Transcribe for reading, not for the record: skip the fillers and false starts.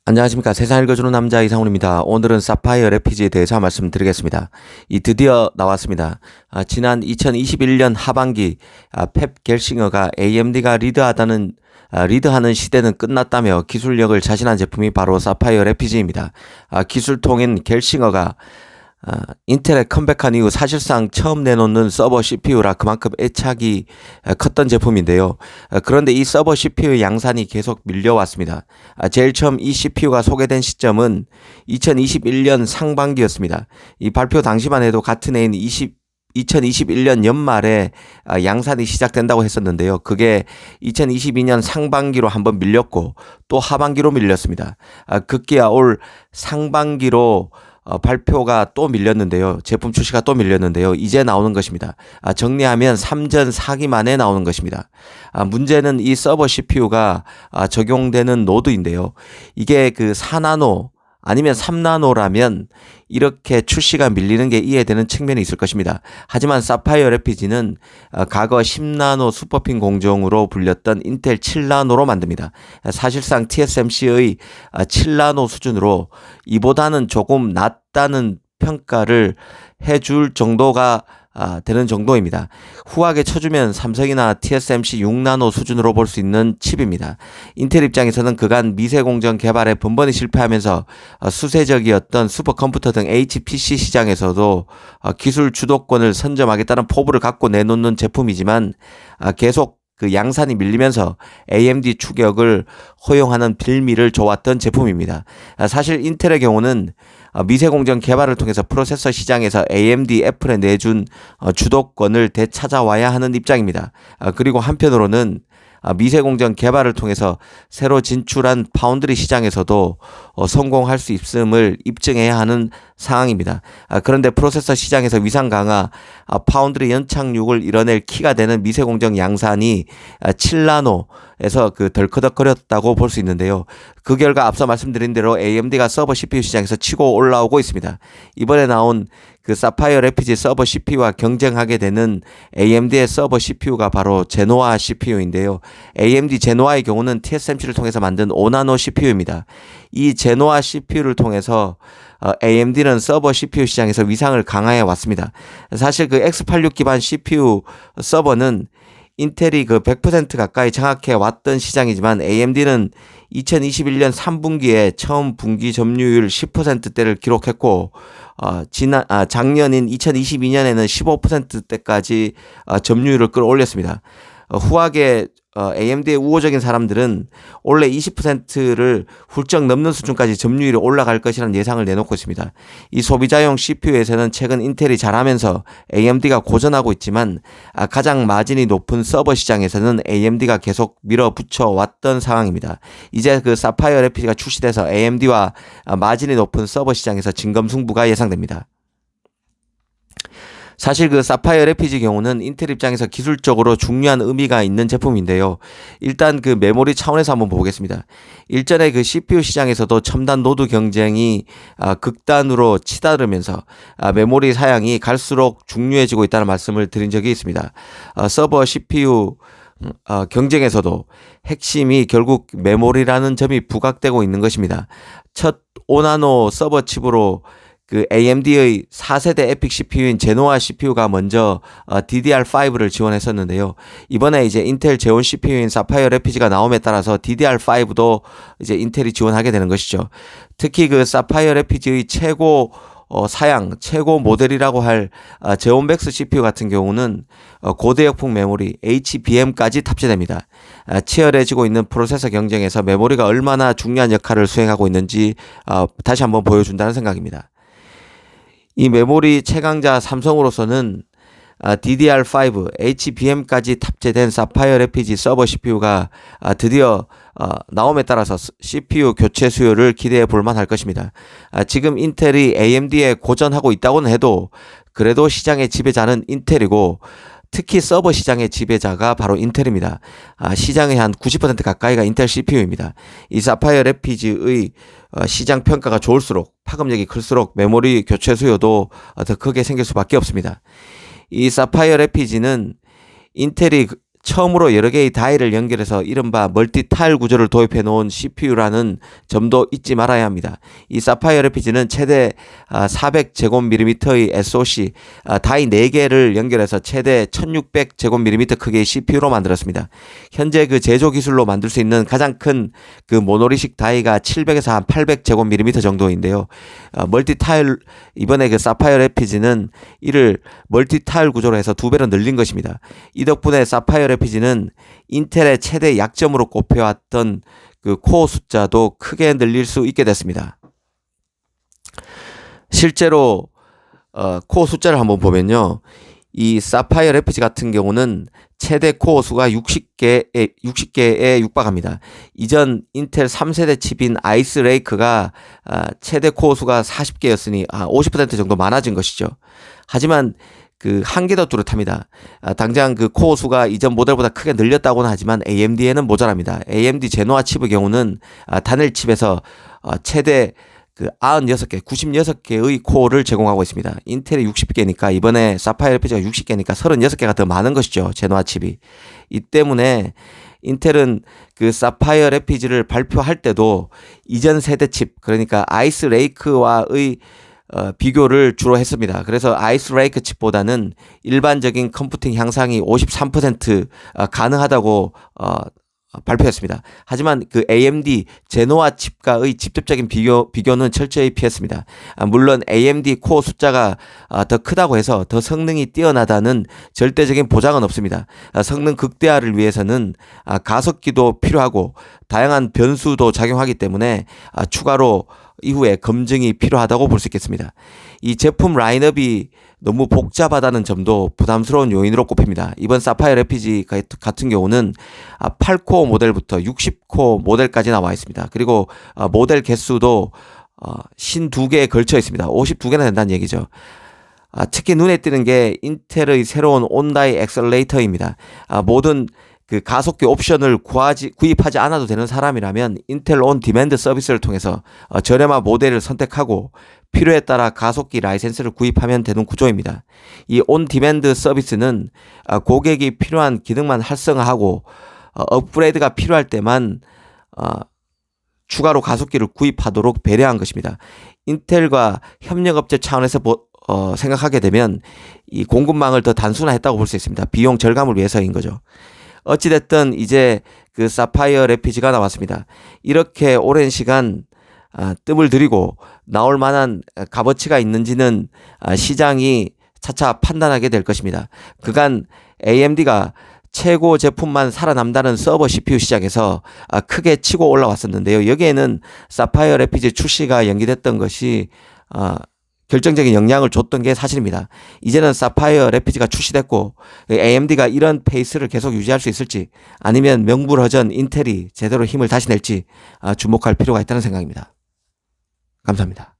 안녕하십니까. 세상 읽어주는 남자 이상훈입니다. 오늘은 사파이어 래피지에 대해서 말씀드리겠습니다. 드디어 나왔습니다. 지난 2021년 하반기 펩 겔싱어가 AMD가 리드하는 시대는 끝났다며 기술력을 자신한 제품이 바로 사파이어 래피지입니다. 기술통인 겔싱어가 인텔에 컴백한 이후 사실상 처음 내놓는 서버 CPU라 그만큼 애착이 컸던 제품인데요. 그런데 이 서버 CPU의 양산이 계속 밀려왔습니다. 제일 처음 이 CPU가 소개된 시점은 2021년 상반기였습니다. 이 발표 당시만 해도 같은 해인 2021년 연말에 양산이 시작된다고 했었는데요. 그게 2022년 상반기로 한번 밀렸고 또 하반기로 밀렸습니다. 급기야 올 상반기로 발표가 또 밀렸는데요. 제품 출시가 또 밀렸는데요. 이제 나오는 것입니다. 정리하면 3전 4기 만에 나오는 것입니다. 문제는 이 서버 CPU가 적용되는 노드인데요. 이게 그 4나노 아니면 3나노라면 이렇게 출시가 밀리는 게 이해되는 측면이 있을 것입니다. 하지만 사파이어 래피지는 과거 10나노 슈퍼핀 공정으로 불렸던 인텔 7나노로 만듭니다. 사실상 TSMC의 7나노 수준으로 이보다는 조금 낫다는 평가를 해줄 정도가 되는 정도입니다. 후하게 쳐주면 삼성이나 TSMC 6나노 수준으로 볼 수 있는 칩입니다. 인텔 입장에서는 그간 미세공정 개발에 번번이 실패하면서 수세적이었던 슈퍼컴퓨터 등 HPC 시장에서도 기술 주도권을 선점하겠다는 포부를 갖고 내놓는 제품이지만 계속 그 양산이 밀리면서 AMD 추격을 허용하는 빌미를 줘왔던 제품입니다. 사실 인텔의 경우는 미세공정 개발을 통해서 프로세서 시장에서 AMD 애플에 내준 주도권을 되찾아와야 하는 입장입니다. 그리고 한편으로는 미세공정 개발을 통해서 새로 진출한 파운드리 시장에서도 성공할 수 있음을 입증해야 하는 상황입니다. 그런데 프로세서 시장에서 위상 강화, 파운드리 연착륙을 이뤄낼 키가 되는 미세공정 양산이 7나노에서 덜커덕거렸다고 볼 수 있는데요. 그 결과 앞서 말씀드린 대로 AMD가 서버 CPU 시장에서 치고 올라오고 있습니다. 이번에 나온 그 사파이어 래피지 서버 CPU와 경쟁하게 되는 AMD의 서버 CPU가 바로 제노아 CPU인데요. AMD 제노아의 경우는 TSMC를 통해서 만든 5나노 CPU입니다. 이 제노아 CPU를 통해서 AMD는 서버 CPU 시장에서 위상을 강화해 왔습니다. 사실 그 X86 기반 CPU 서버는 인텔이 100% 가까이 장악해 왔던 시장이지만 AMD는 2021년 3분기에 처음 분기 점유율 10%대를 기록했고 작년인 2022년에는 15%대까지 점유율을 끌어올렸습니다. 후하게 AMD의 우호적인 사람들은 원래 20%를 훌쩍 넘는 수준까지 점유율이 올라갈 것이라는 예상을 내놓고 있습니다. 이 소비자용 CPU에서는 최근 인텔이 잘하면서 AMD가 고전하고 있지만 가장 마진이 높은 서버 시장에서는 AMD가 계속 밀어붙여 왔던 상황입니다. 이제 그 사파이어 래피지가 출시돼서 AMD와 마진이 높은 서버 시장에서 진검승부가 예상됩니다. 사실 그 사파이어 래피지 경우는 인텔 입장에서 기술적으로 중요한 의미가 있는 제품인데요. 일단 그 메모리 차원에서 한번 보겠습니다. 일전에 그 CPU 시장에서도 첨단 노드 경쟁이 극단으로 치달으면서 메모리 사양이 갈수록 중요해지고 있다는 말씀을 드린 적이 있습니다. 서버 CPU 경쟁에서도 핵심이 결국 메모리라는 점이 부각되고 있는 것입니다. 첫 5나노 서버 칩으로 그 AMD의 4세대 에픽 CPU인 제노아 CPU가 먼저 DDR5를 지원했었는데요. 이번에 이제 인텔 제온 CPU인 사파이어 래피지가 나옴에 따라서 DDR5도 이제 인텔이 지원하게 되는 것이죠. 특히 그 사파이어 래피지의 최고 최고 모델이라고 할 제온맥스 CPU 같은 경우는 고대역풍 메모리 HBM까지 탑재됩니다. 치열해지고 있는 프로세서 경쟁에서 메모리가 얼마나 중요한 역할을 수행하고 있는지 다시 한번 보여준다는 생각입니다. 이 메모리 최강자 삼성으로서는 DDR5, HBM까지 탑재된 사파이어 래피지 서버 CPU가 드디어 나옴에 따라서 CPU 교체 수요를 기대해 볼 만할 것입니다. 지금 인텔이 AMD에 고전하고 있다고는 해도 그래도 시장의 지배자는 인텔이고 특히 서버 시장의 지배자가 바로 인텔입니다. 시장의 한 90% 가까이가 인텔 CPU입니다. 이 사파이어 래피지의 시장 평가가 좋을수록 파급력이 클수록 메모리 교체 수요도 더 크게 생길 수밖에 없습니다. 이 사파이어 래피지는 인텔이 처음으로 여러 개의 다이를 연결해서 이른바 멀티 타일 구조를 도입해 놓은 CPU라는 점도 잊지 말아야 합니다. 이 사파이어 RPG는 최대 400제곱밀리미터의 SoC 다이 4개를 연결해서 최대 1600제곱밀리미터 크기의 CPU로 만들었습니다. 현재 그 제조 기술로 만들 수 있는 가장 큰 그 모노리식 다이가 700에서 한 800제곱밀리미터 정도인데요. 멀티 타일 이번에 그 사파이어 RPG는 이를 멀티 타일 구조로 해서 2배로 늘린 것입니다. 이 덕분에 사파이어 RPG는 인텔의 최대 약점으로 꼽혀왔던 그 코어 숫자도 크게 늘릴 수 있게 됐습니다. 실제로 코어 숫자를 한번 보면요. 이 사파이어 RPG 같은 경우는 최대 코어 수가 60개에 육박합니다. 이전 인텔 3세대 칩인 아이스 레이크가 최대 코어 수가 40개였으니 50% 정도 많아진 것이죠. 하지만 그 한계도 뚜렷합니다. 당장 그 코어 수가 이전 모델보다 크게 늘렸다고는 하지만 AMD에는 모자랍니다. AMD 제노아 칩의 경우는 단일 칩에서 최대 그 96개, 96개의 코어를 제공하고 있습니다. 인텔이 60개니까 이번에 사파이어 RPG가 60개니까 36개가 더 많은 것이죠. 제노아 칩이. 이 때문에 인텔은 그 사파이어 RPG를 발표할 때도 이전 세대 칩, 그러니까 아이스 레이크와의 비교를 주로 했습니다. 그래서 아이스 레이크 칩보다는 일반적인 컴퓨팅 향상이 53% 가능하다고 발표했습니다. 하지만 그 AMD 제노아 칩과의 직접적인 비교는 철저히 피했습니다. 물론 AMD 코어 숫자가 더 크다고 해서 더 성능이 뛰어나다는 절대적인 보장은 없습니다. 성능 극대화를 위해서는 가속기도 필요하고 다양한 변수도 작용하기 때문에 추가로 이후에 검증이 필요하다고 볼 수 있겠습니다. 이 제품 라인업이 너무 복잡하다는 점도 부담스러운 요인으로 꼽힙니다. 이번 사파이어 RPG 같은 경우는 8코어 모델부터 60코어 모델까지 나와 있습니다. 그리고 모델 개수도 52개에 걸쳐 있습니다. 52개나 된다는 얘기죠. 특히 눈에 띄는 게 인텔의 새로운 온다이 엑셀레이터입니다. 모든 그 가속기 옵션을 구입하지 않아도 되는 사람이라면 인텔 온 디맨드 서비스를 통해서 저렴한 모델을 선택하고 필요에 따라 가속기 라이센스를 구입하면 되는 구조입니다. 이 온 디맨드 서비스는 고객이 필요한 기능만 활성화하고 업그레이드가 필요할 때만 추가로 가속기를 구입하도록 배려한 것입니다. 인텔과 협력업체 차원에서 생각하게 되면 이 공급망을 더 단순화했다고 볼 수 있습니다. 비용 절감을 위해서인 거죠. 어찌됐든 이제 그 사파이어 RPG가 나왔습니다. 이렇게 오랜 시간 뜸을 들이고 나올 만한 값어치가 있는지는 시장이 차차 판단하게 될 것입니다. 그간 AMD가 최고 제품만 살아남다는 서버 CPU 시장에서 크게 치고 올라왔었는데요. 여기에는 사파이어 RPG 출시가 연기됐던 것이 결정적인 영향을 줬던 게 사실입니다. 이제는 사파이어 RPG가 출시됐고 AMD가 이런 페이스를 계속 유지할 수 있을지 아니면 명불허전 인텔이 제대로 힘을 다시 낼지 주목할 필요가 있다는 생각입니다. 감사합니다.